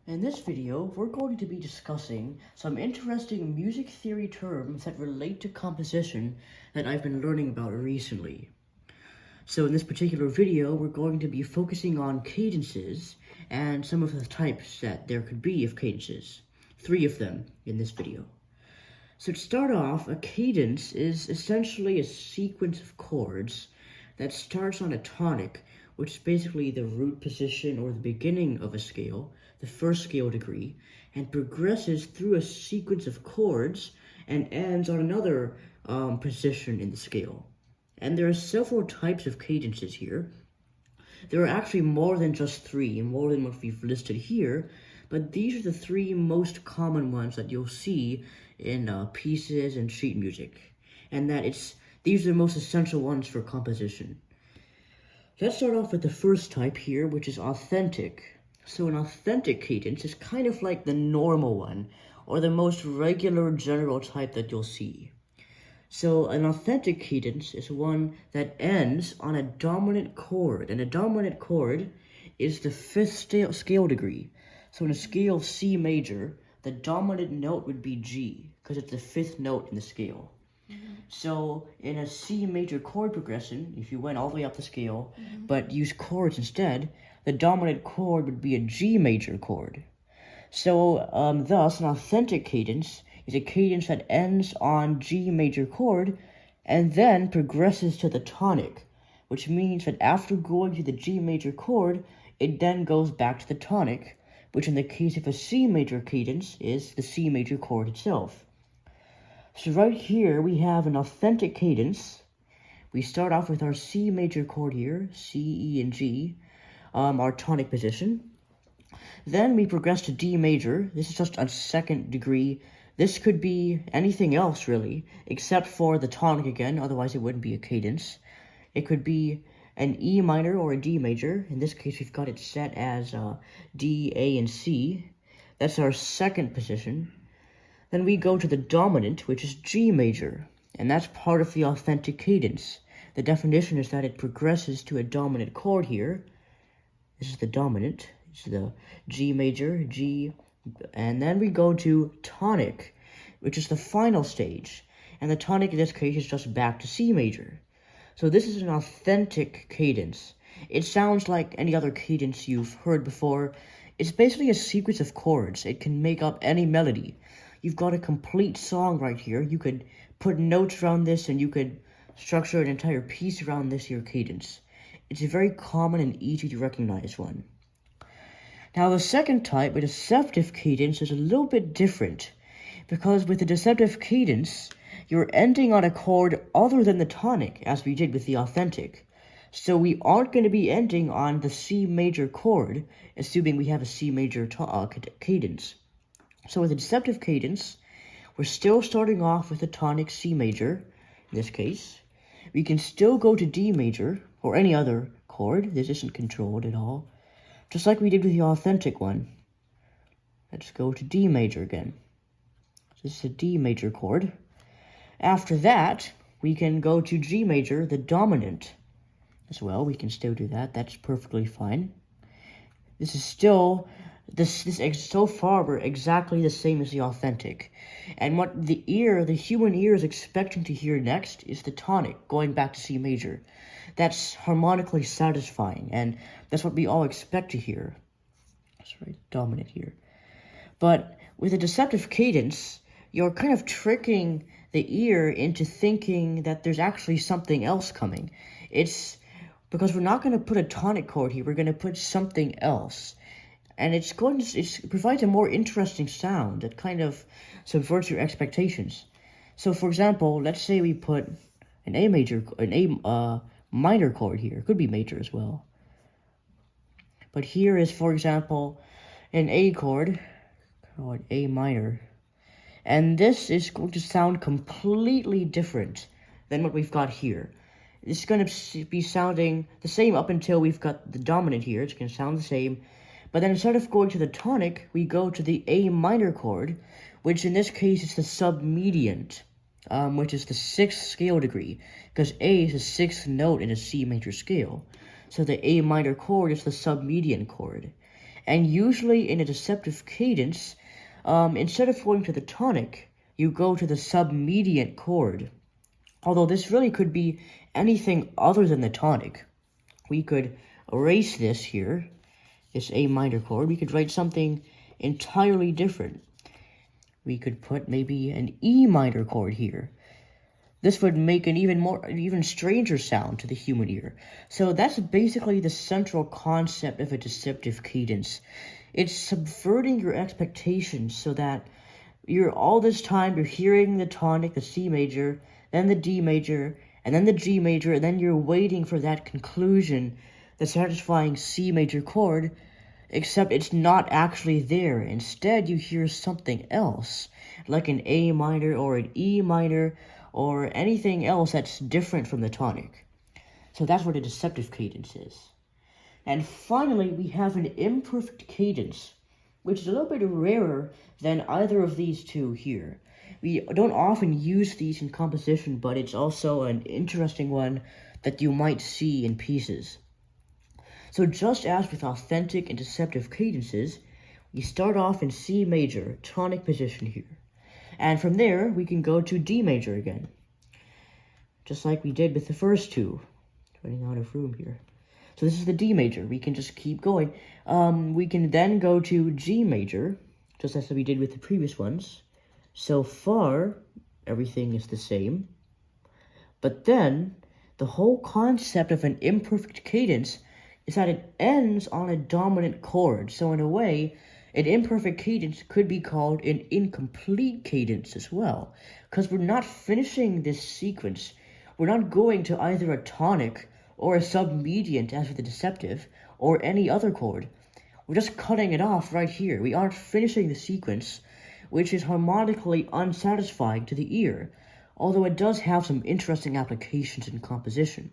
In this video, we're going to be discussing some interesting music theory terms that relate to composition that I've been learning about recently. So in this particular video, we're going to be focusing on cadences and some of the types that there could be of cadences. 3 of them in this video. So to start off, a cadence is essentially a sequence of chords that starts on a tonic, which is basically the root position or the beginning of a scale, the first scale degree, and progresses through a sequence of chords and ends on another position in the scale. And there are several types of cadences here. There are actually more than just 3, more than what we've listed here, but these are the 3 most common ones that you'll see in pieces and sheet music, and these are the most essential ones for composition. Let's start off with the first type here, which is authentic. So an authentic cadence is kind of like the normal one, or the most regular general type that you'll see. So an authentic cadence is one that ends on a dominant chord, and a dominant chord is the 5th scale degree. So in a scale of C major, the dominant note would be G, because it's the 5th note in the scale. So in a C major chord progression, if you went all the way up the scale, but used chords instead, the dominant chord would be a G major chord. So thus, an authentic cadence is a cadence that ends on G major chord and then progresses to the tonic, which means that after going to the G major chord, it then goes back to the tonic, which in the case of a C major cadence is the C major chord itself. So right here we have an authentic cadence. We start off with our C major chord here, C, E, and G, our tonic position. Then we progress to D major. This is just a 2nd degree. This could be anything else really, except for the tonic again, otherwise it wouldn't be a cadence. It could be an E minor or a D major. In this case we've got it set as D, A, and C. That's our 2nd position. Then we go to the dominant, which is G major, and that's part of the authentic cadence. The definition is that it progresses to a dominant chord here. This is the dominant. This is the G major, G, and then we go to tonic, which is the final stage, and the tonic in this case is just back to C major. So this is an authentic cadence. It sounds like any other cadence you've heard before. It's basically a sequence of chords. It can make up any melody. You've got a complete song right here. You could put notes around this, and you could structure an entire piece around this here cadence. It's a very common and easy to recognize one. Now the second type, a deceptive cadence, is a little bit different, because with the deceptive cadence, you're ending on a chord other than the tonic, as we did with the authentic. So we aren't going to be ending on the C major chord, assuming we have a C major cadence. So with a deceptive cadence, we're still starting off with a tonic C major, in this case. We can still go to D major, or any other chord. This isn't controlled at all. Just like we did with the authentic one. Let's go to D major again. This is a D major chord. After that, we can go to G major, the dominant, as well. We can still do that. That's perfectly fine. This is still... so far, we're exactly the same as the authentic. And what the human ear is expecting to hear next is the tonic, going back to C major. That's harmonically satisfying, and that's what we all expect to hear. Sorry, dominant here. But with a deceptive cadence, you're kind of tricking the ear into thinking that there's actually something else coming. It's because we're not going to put a tonic chord here, we're going to put something else. And it provides a more interesting sound that kind of subverts your expectations. So, for example, let's say we put an A minor chord here. It could be major as well. But here is, for example, an A chord, called A minor. And this is going to sound completely different than what we've got here. It's going to be sounding the same up until we've got the dominant here. It's going to sound the same. But then instead of going to the tonic, we go to the A minor chord, which in this case is the submediant, which is the 6th scale degree, because A is the 6th note in a C major scale. So the A minor chord is the submediant chord. And usually in a deceptive cadence, instead of going to the tonic, you go to the submediant chord. Although this really could be anything other than the tonic. We could erase this here, this A minor chord. We could write something entirely different. We could put maybe an E minor chord here. This would make an even stranger sound to the human ear. So that's basically the central concept of a deceptive cadence. It's subverting your expectations so that all this time you're hearing the tonic, the C major, then the D major, and then the G major, and then you're waiting for that conclusion, the satisfying C major chord, except it's not actually there. Instead, you hear something else, like an A minor or an E minor, or anything else that's different from the tonic. So that's what a deceptive cadence is. And finally, we have an imperfect cadence, which is a little bit rarer than either of these two here. We don't often use these in composition, but it's also an interesting one that you might see in pieces. So just as with authentic and deceptive cadences, we start off in C major, tonic position here. And from there, we can go to D major again, just like we did with the first two. Running out of room here. So this is the D major. We can just keep going. We can then go to G major, just as we did with the previous ones. So far, everything is the same. But then, the whole concept of an imperfect cadence is that it ends on a dominant chord. So in a way, an imperfect cadence could be called an incomplete cadence as well, because we're not finishing this sequence. We're not going to either a tonic or a submediant as with the deceptive, or any other chord. We're just cutting it off right here. We aren't finishing the sequence, which is harmonically unsatisfying to the ear, although it does have some interesting applications in composition.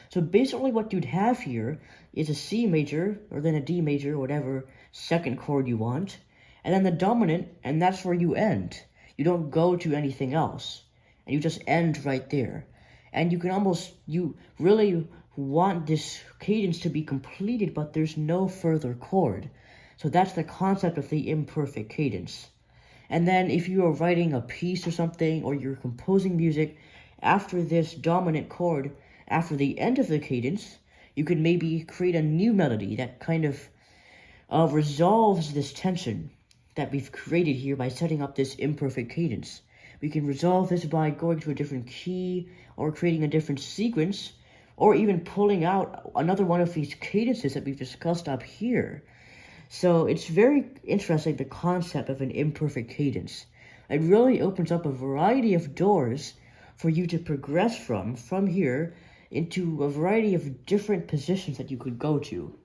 So basically what you'd have here is a C major, or then a D major, whatever second chord you want, and then the dominant, and that's where you end. You don't go to anything else, and you just end right there. And you really want this cadence to be completed, but there's no further chord. So that's the concept of the imperfect cadence. And then if you are writing a piece or something, or you're composing music after this dominant chord, after the end of the cadence, you could maybe create a new melody that kind of resolves this tension that we've created here by setting up this imperfect cadence. We can resolve this by going to a different key, or creating a different sequence, or even pulling out another one of these cadences that we've discussed up here. So it's very interesting, the concept of an imperfect cadence. It really opens up a variety of doors for you to progress from here into a variety of different positions that you could go to.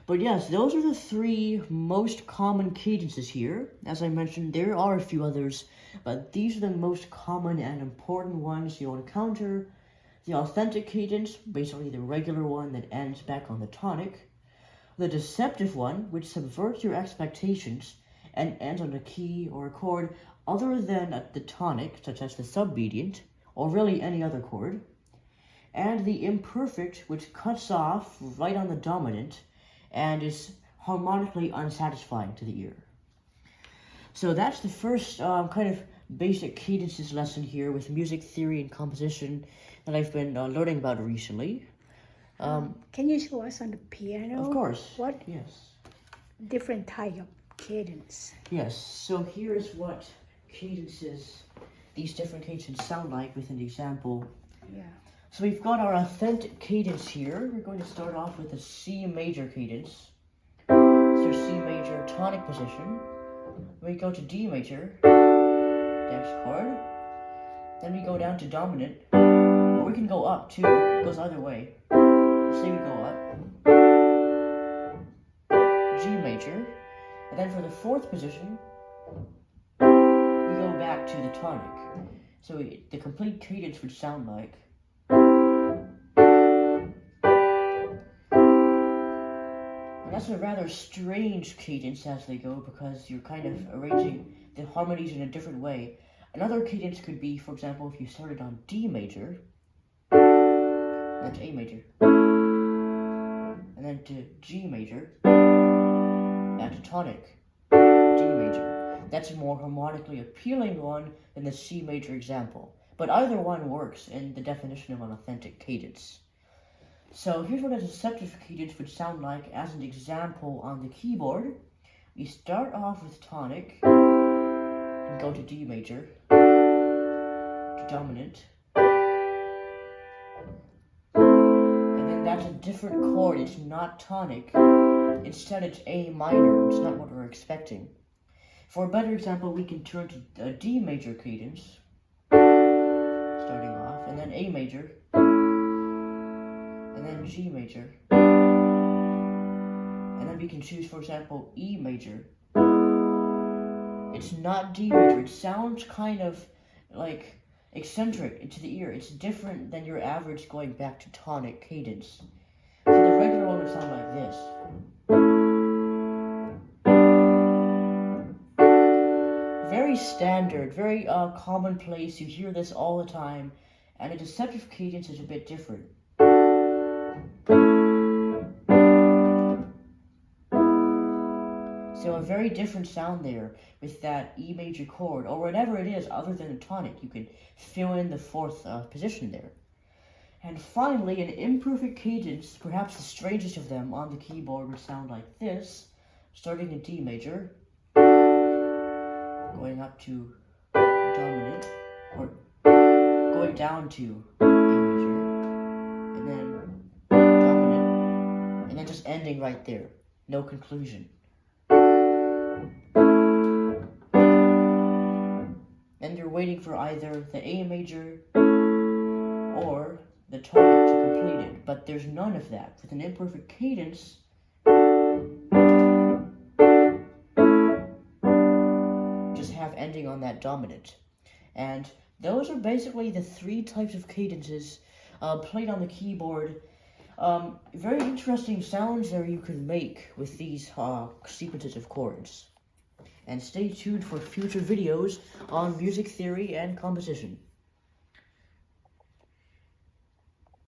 But yes, those are the three most common cadences here. As I mentioned, there are a few others, but these are the most common and important ones you'll encounter. The authentic cadence, basically the regular one that ends back on the tonic. The deceptive one, which subverts your expectations and ends on a key or a chord other than at the tonic, such as the submediant, or really any other chord. And the imperfect, which cuts off right on the dominant and is harmonically unsatisfying to the ear. So that's the first kind of basic cadences lesson here with music theory and composition that I've been learning about recently. Can you show us on the piano? Of course. What Yes. different type of cadence? Yes, so here's what cadences, these different cadences sound like with an example. Yeah. So we've got our authentic cadence here. We're going to start off with a C major cadence. So C major tonic position. We go to D major, next chord. Then we go down to dominant, or we can go up too. It goes either way. Say we go up, G major, and then for the fourth position, we go back to the tonic. So the complete cadence would sound like. And that's a rather strange cadence as they go, because you're kind of arranging the harmonies in a different way. Another cadence could be, for example, if you started on D major, then to A major, and and then to G major, back to tonic, D major. That's a more harmonically appealing one than the C major example, but either one works in the definition of an authentic cadence. So here's what a deceptive cadence would sound like as an example on the keyboard. We start off with tonic, and go to D major, to dominant, and then that's a different chord. It's not tonic, instead it's A minor. It's not what we're expecting. For a better example, we can turn to a D major cadence, starting off, and then A major, and then G major, and then we can choose, for example, E major. It's not D major. It sounds kind of like eccentric to the ear. It's different than your average going back to tonic cadence. So the regular one would sound like this. Very standard, very commonplace. You hear this all the time, and a deceptive cadence is a bit different. So a very different sound there with that E major chord, or whatever it is other than a tonic. You can fill in the fourth position there. And finally, an imperfect cadence, perhaps the strangest of them on the keyboard, would sound like this, starting in D major, going up to dominant, or going down to A major, and then dominant, and then just ending right there. No conclusion. And you're waiting for either the A major or the tonic to complete it, but there's none of that. With an imperfect cadence, just have ending on that dominant. And those are basically the three types of cadences played on the keyboard. Very interesting sounds there you can make with these sequences of chords. And stay tuned for future videos on music theory and composition.